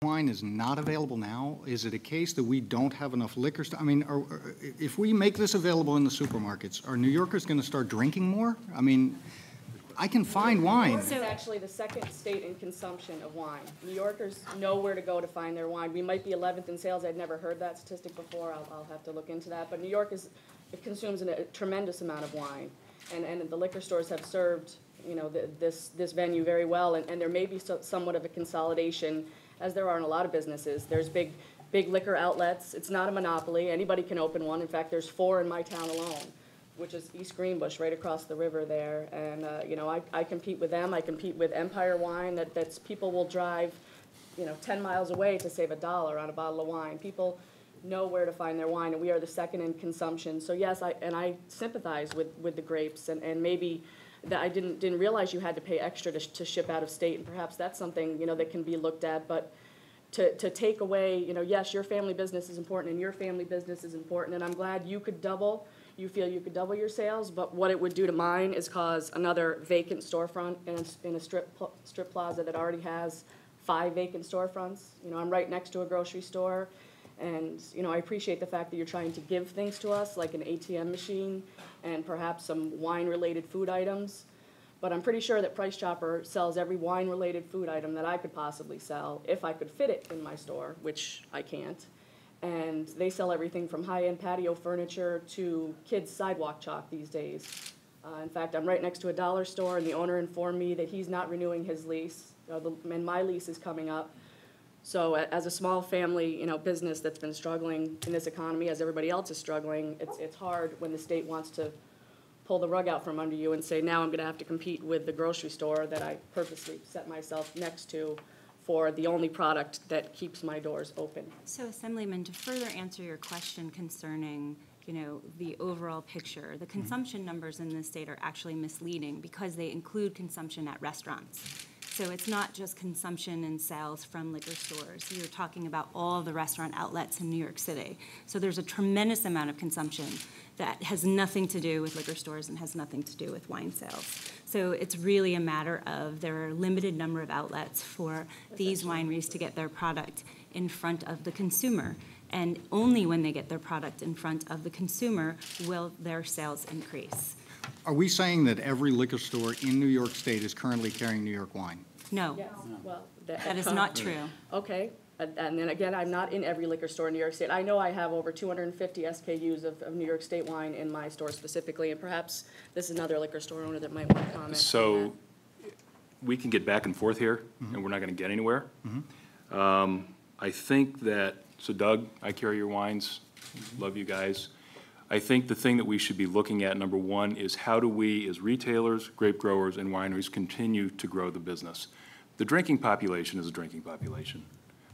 wine is not available now? Is it a case that we don't have enough liquor? I mean, if we make this available in the supermarkets, are New Yorkers going to start drinking more? I mean, I can find wine. New York is actually the second state in consumption of wine. New Yorkers know where to go to find their wine. We might be 11th in sales. I'd never heard that statistic before. I'll have to look into that. But New York it consumes a tremendous amount of wine, and the liquor stores have served this venue very well. And there may be somewhat of a consolidation, as there are in a lot of businesses. There's big liquor outlets. It's not a monopoly. Anybody can open one. In fact, there's 4 in my town alone, which is East Greenbush, right across the river there. And, I compete with them. I compete with Empire Wine. That's people will drive, 10 miles away to save $1 on a bottle of wine. People know where to find their wine, and we are the second in consumption. So yes, I sympathize with the grapes, and maybe that I didn't realize you had to pay extra to ship out of state, and perhaps that's something, that can be looked at. But to take away, yes, your family business is important, and your family business is important, and I'm glad you feel you could double your sales, but what it would do to mine is cause another vacant storefront in a strip plaza that already has 5 vacant storefronts. I'm right next to a grocery store, and I appreciate the fact that you're trying to give things to us, like an ATM machine and perhaps some wine-related food items. But I'm pretty sure that Price Chopper sells every wine-related food item that I could possibly sell if I could fit it in my store, which I can't. And they sell everything from high-end patio furniture to kids' sidewalk chalk these days. In fact, I'm right next to a dollar store, and the owner informed me that he's not renewing his lease, and my lease is coming up. So as a small family, business that's been struggling in this economy, as everybody else is struggling, it's hard when the state wants to pull the rug out from under you and say, now I'm going to have to compete with the grocery store that I purposely set myself next to for the only product that keeps my doors open. So, Assemblyman, to further answer your question concerning, the overall picture, the consumption numbers in this state are actually misleading because they include consumption at restaurants. So it's not just consumption and sales from liquor stores. You're talking about all the restaurant outlets in New York City. So there's a tremendous amount of consumption that has nothing to do with liquor stores and has nothing to do with wine sales. So it's really a matter of there are a limited number of outlets for these wineries to get their product in front of the consumer. And only when they get their product in front of the consumer will their sales increase. Are we saying that every liquor store in New York State is currently carrying New York wine? No. Yes. Well, that is not true. Okay. And then again, I'm not in every liquor store in New York State. I know I have over 250 SKUs of New York State wine in my store specifically, and perhaps this is another liquor store owner that might want to comment. So we can get back and forth here, and we're not going to get anywhere. I think that, so Doug, I carry your wines, love you guys. I think the thing that we should be looking at, number one, is how do we, as retailers, grape growers, and wineries, continue to grow the business? The drinking population is a drinking population.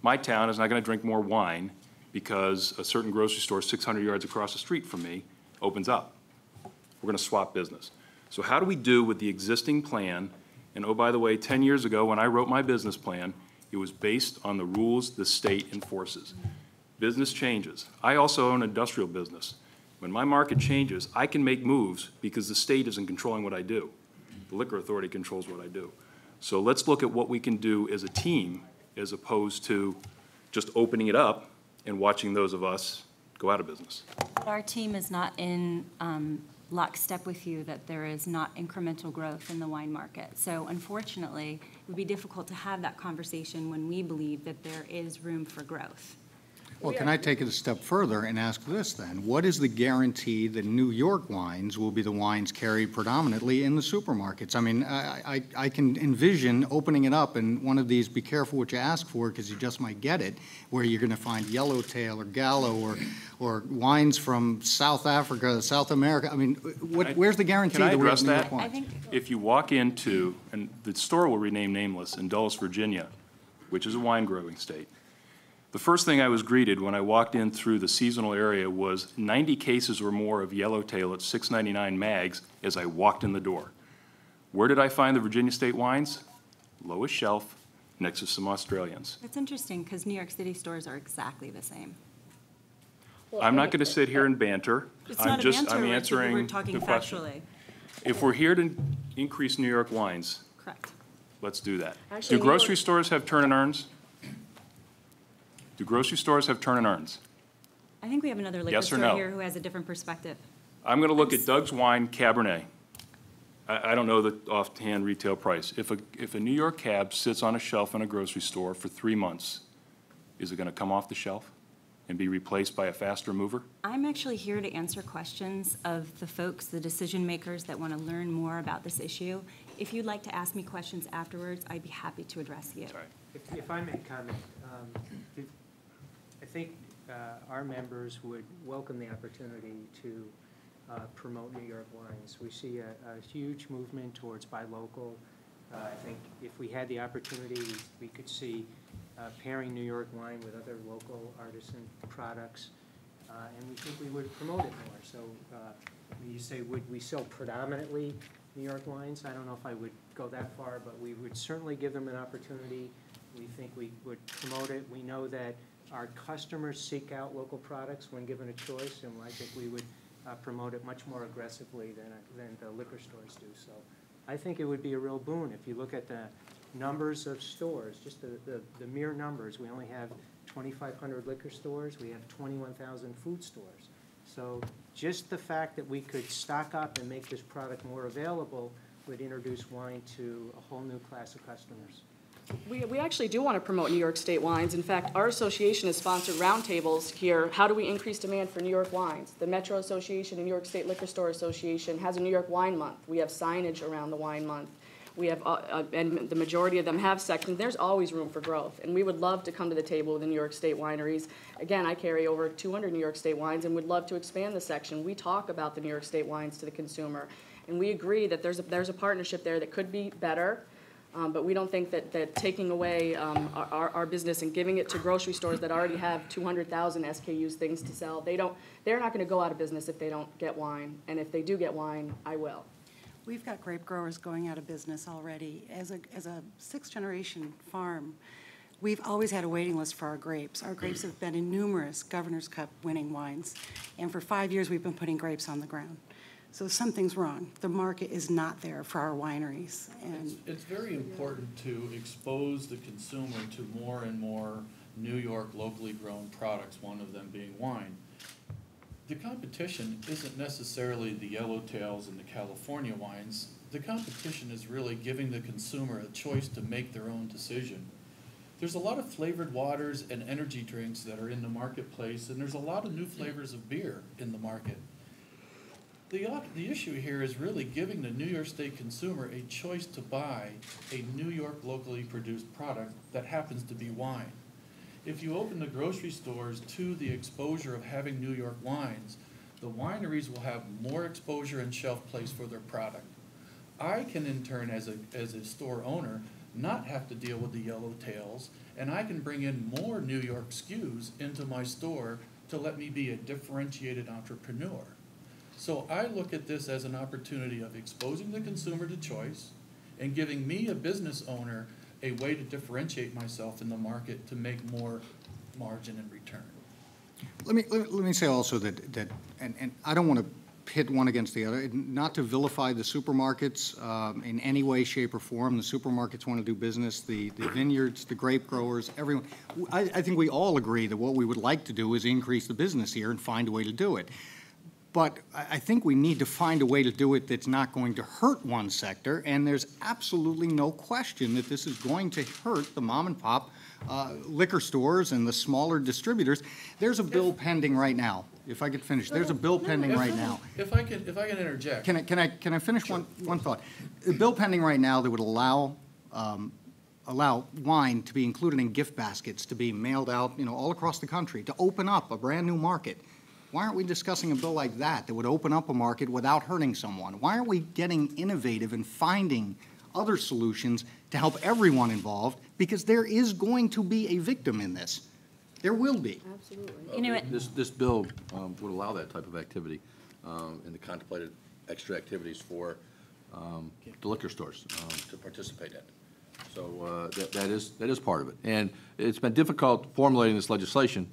My town is not going to drink more wine because a certain grocery store 600 yards across the street from me opens up. We're going to swap business. So how do we do with the existing plan? And oh, by the way, 10 years ago when I wrote my business plan, it was based on the rules the state enforces. Business changes. I also own an industrial business. When my market changes, I can make moves because the state isn't controlling what I do. The liquor authority controls what I do. So let's look at what we can do as a team as opposed to just opening it up and watching those of us go out of business. Our team is not in lockstep with you that there is not incremental growth in the wine market. So unfortunately, it would be difficult to have that conversation when we believe that there is room for growth. Well, can I take it a step further and ask this then? What is the guarantee that New York wines will be the wines carried predominantly in the supermarkets? I mean, I can envision opening it up and one of these, be careful what you ask for because you just might get it, where you're going to find Yellowtail or Gallo or wines from South Africa, South America. I mean, where's the guarantee that we have New York wines? I think if you walk into, and the store will remain nameless, in Dulles, Virginia, which is a wine growing state, the first thing I was greeted when I walked in through the seasonal area was 90 cases or more of Yellowtail at $6.99 mags as I walked in the door. Where did I find the Virginia State wines? Lowest shelf, next to some Australians. it's interesting because New York City stores are exactly the same. Well, I'm not going to sit here and banter. It's I'm not just, a banter, I'm we're answering talking the question. factually. If we're here to increase New York wines, Correct. let's do that. Actually, Do New York- grocery stores have turn and earns? Do grocery stores have turn and earns? I think we have another liquor Yes or store no? here who has a different perspective. I'm gonna look at Doug's Wine Cabernet. I don't know the offhand retail price. If a New York cab sits on a shelf in a grocery store for 3 months, is it gonna come off the shelf and be replaced by a faster mover? I'm actually here to answer questions of the folks, the decision makers that want to learn more about this issue. If you'd like to ask me questions afterwards, I'd be happy to address you. Sorry. If I may comment, I think our members would welcome the opportunity to promote New York wines. We see a huge movement towards buy local. I think if we had the opportunity, we could see pairing New York wine with other local artisan products, and we think we would promote it more. So when you say, would we sell predominantly New York wines? I don't know if I would go that far, but we would certainly give them an opportunity. We think we would promote it. We know that our customers seek out local products when given a choice, and I think we would promote it much more aggressively than the liquor stores do. So I think it would be a real boon. If you look at the numbers of stores, just the mere numbers, we only have 2,500 liquor stores. We have 21,000 food stores. So just the fact that we could stock up and make this product more available would introduce wine to a whole new class of customers. We actually do want to promote New York State wines. In fact, our association has sponsored roundtables here. How do we increase demand for New York wines? The Metro Association and New York State Liquor Store Association has a New York Wine Month. We have signage around the Wine Month. We have, and the majority of them have sections. There's always room for growth, and we would love to come to the table with the New York State wineries. Again, I carry over 200 New York State wines and would love to expand the section. We talk about the New York State wines to the consumer, and we agree that there's a partnership there that could be better. But we don't think that taking away our business and giving it to grocery stores that already have 200,000 SKUs, things to sell, they're not going to go out of business if they don't get wine. And if they do get wine, I will. We've got grape growers going out of business already. As a sixth-generation farm, we've always had a waiting list for our grapes. Our grapes have been in numerous Governor's Cup winning wines. And for 5 years, we've been putting grapes on the ground. So something's wrong. The market is not there for our wineries. And it's very important to expose the consumer to more and more New York locally grown products, one of them being wine. The competition isn't necessarily the Yellowtails and the California wines. The competition is really giving the consumer a choice to make their own decision. There's a lot of flavored waters and energy drinks that are in the marketplace, and there's a lot of new flavors of beer in the market. The issue here is really giving the New York State consumer a choice to buy a New York locally produced product that happens to be wine. If you open the grocery stores to the exposure of having New York wines, the wineries will have more exposure and shelf place for their product. I can in turn, as a store owner, not have to deal with the Yellowtails, and I can bring in more New York SKUs into my store to let me be a differentiated entrepreneur. So I look at this as an opportunity of exposing the consumer to choice and giving me, a business owner, a way to differentiate myself in the market to make more margin and return. Let me say also that and I don't want to pit one against the other, not to vilify the supermarkets in any way, shape, or form. The supermarkets want to do business, the vineyards, the grape growers, everyone. I think we all agree that what we would like to do is increase the business here and find a way to do it. But I think we need to find a way to do it that's not going to hurt one sector, and there's absolutely no question that this is going to hurt the mom and pop liquor stores and the smaller distributors. There's a bill pending right now. If I could finish, there's a bill pending right now. If I can interject. Can I finish one thought? A bill pending right now that would allow wine to be included in gift baskets, to be mailed out, all across the country, to open up a brand new market. Why aren't we discussing a bill like that would open up a market without hurting someone? Why aren't we getting innovative and finding other solutions to help everyone involved? Because there is going to be a victim in this. There will be. Absolutely. You know what? This bill would allow that type of activity in the contemplated extra activities for the liquor stores to participate in. So that is part of it. And it's been difficult formulating this legislation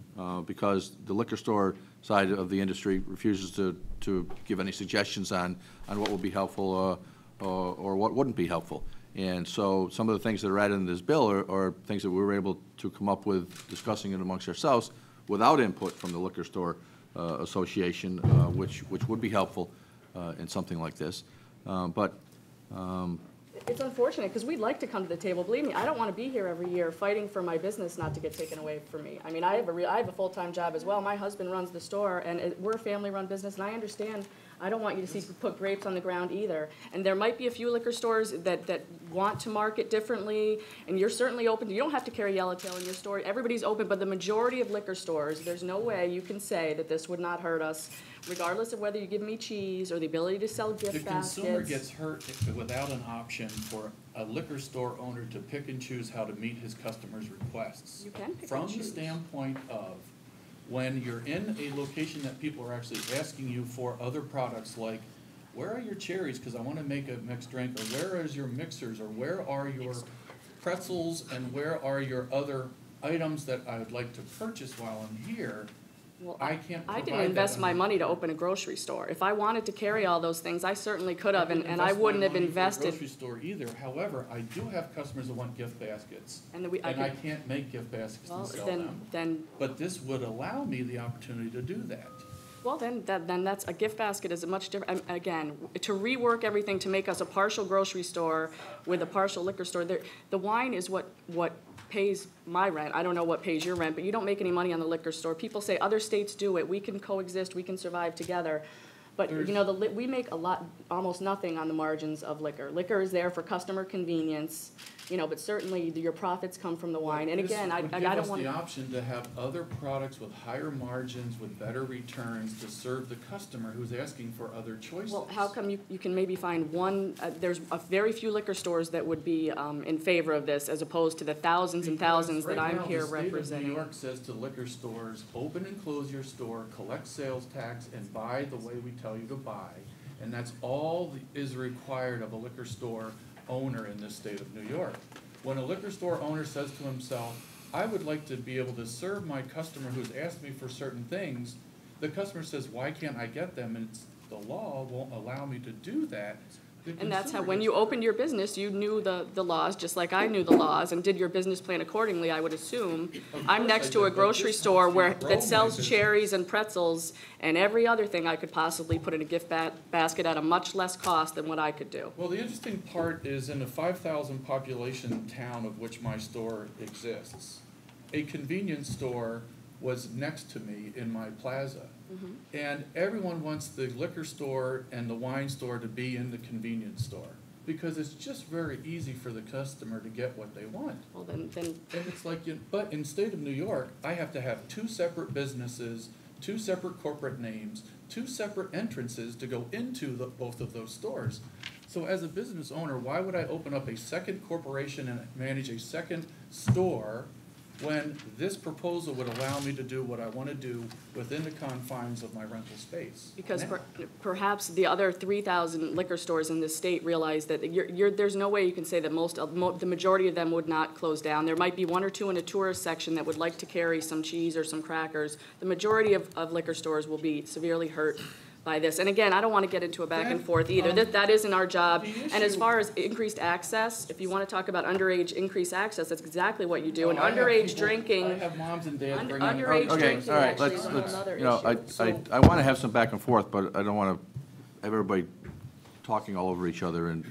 because the liquor store side of the industry refuses to give any suggestions on what would be helpful or what wouldn't be helpful. And so some of the things that are added in this bill are things that we were able to come up with, discussing it amongst ourselves, without input from the Liquor Store Association, which would be helpful in something like this. But It's unfortunate, because we'd like to come to the table. Believe me, I don't want to be here every year fighting for my business not to get taken away from me. I mean, I have a full-time job as well. My husband runs the store, and we're a family-run business, and I understand. I don't want you to see put grapes on the ground either. And there might be a few liquor stores that want to market differently, and you're certainly open. You don't have to carry Yellowtail in your store. Everybody's open, but the majority of liquor stores, there's no way you can say that this would not hurt us, regardless of whether you give me cheese or the ability to sell gift The baskets. consumer gets hurt without an option for a liquor store owner to pick and choose how to meet his customers' requests. You can pick and From the choose. standpoint of, when you're in a location that people are actually asking you for other products, like, where are your cherries, because I want to make a mixed drink, or where is your mixers, or where are your pretzels, and where are your other items that I would like to purchase while I'm here, Well, I can't I provide didn't that invest my under- money to open a grocery store. If I wanted to carry all those things, I certainly could have, and I invest my wouldn't have money for a invested. grocery store either. However, I do have customers that want gift baskets. And then I And I could- can't make gift baskets Well, and sell them. then, But this would allow me the opportunity to do that. well, then that's, a gift basket is a much different, again, to rework everything to make us a partial grocery store with a partial liquor store, the wine is what pays my rent. I don't know what pays your rent, but you don't make any money on the liquor store. People say other states do it. We can coexist, we can survive together. But, you know, we make almost nothing on the margins of liquor. Liquor is there for customer convenience, you know, but certainly your profits come from the wine. And again, I don't This would give us want the to. option to have other products with higher margins, with better returns, to serve the customer who's asking for other choices. Well, how come you can maybe find one, there's a very few liquor stores that would be in favor of this, as opposed to the thousands and thousands that I'm here Right now, the state of representing. New York says to liquor stores, open and close your store, collect sales tax, and buy the way we tell you to buy. And that's all is required of a liquor store owner in this state of New York. When a liquor store owner says to himself, I would like to be able to serve my customer who's asked me for certain things, the customer says, why can't I get them? And the law won't allow me to do that. The And that's how, consumer when gets you hurt. opened your business, you knew the laws, just like I knew the laws, and did your business plan accordingly, I would assume. Of I'm course next I to a did, but grocery this store helps me where, grow that my sells business. cherries and pretzels, and every other thing I could possibly put in a gift basket at a much less cost than what I could do. Well, the interesting part is in a 5,000 population town of which my store exists, a convenience store was next to me in my plaza. And everyone wants the liquor store and the wine store to be in the convenience store, because it's just very easy for the customer to get what they want. Well, then, And it's like, but in state of New York, I have to have two separate businesses, two separate corporate names, two separate entrances to go into both of those stores. So as a business owner, why would I open up a second corporation and manage a second store when this proposal would allow me to do what I want to do within the confines of my rental space? because now? perhaps the other 3,000 liquor stores in this state realize that there's no way you can say that the majority of them would not close down. There might be one or two in a tourist section that would like to carry some cheese or some crackers. The majority of liquor stores will be severely hurt by this. And again, I don't want to get into a back and forth either. That isn't our job. the And as issue- far as increased access, if you want to talk about underage increased access, that's exactly what you do. And I have underage people- drinking. I have moms and dads bringing. Underage Okay, drinking all right, actually is a let's, whole nother you know, issue. I want to have some back and forth, but I don't want to have everybody talking all over each other and